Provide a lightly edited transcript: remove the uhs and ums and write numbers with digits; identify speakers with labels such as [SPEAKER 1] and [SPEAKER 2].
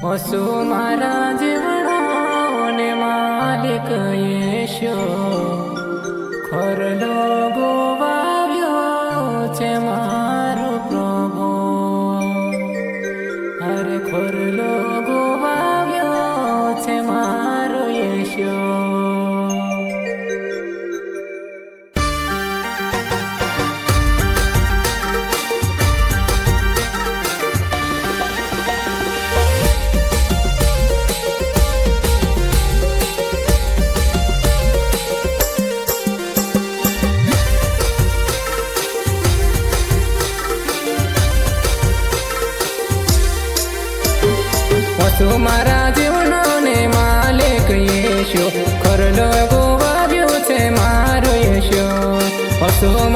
[SPEAKER 1] વસુ મારા જીવણો ને માલિક યેશો ખરડો ગોવાવ્યો છે મારો પ્રભુ. અરે ખરડો ગોવાવ્યો છે મારો યેશો. વસુ મારા જીવનો ને માલિક યેશો ખરડો ગોવાવ્યો છે મારો યેશો. વસુ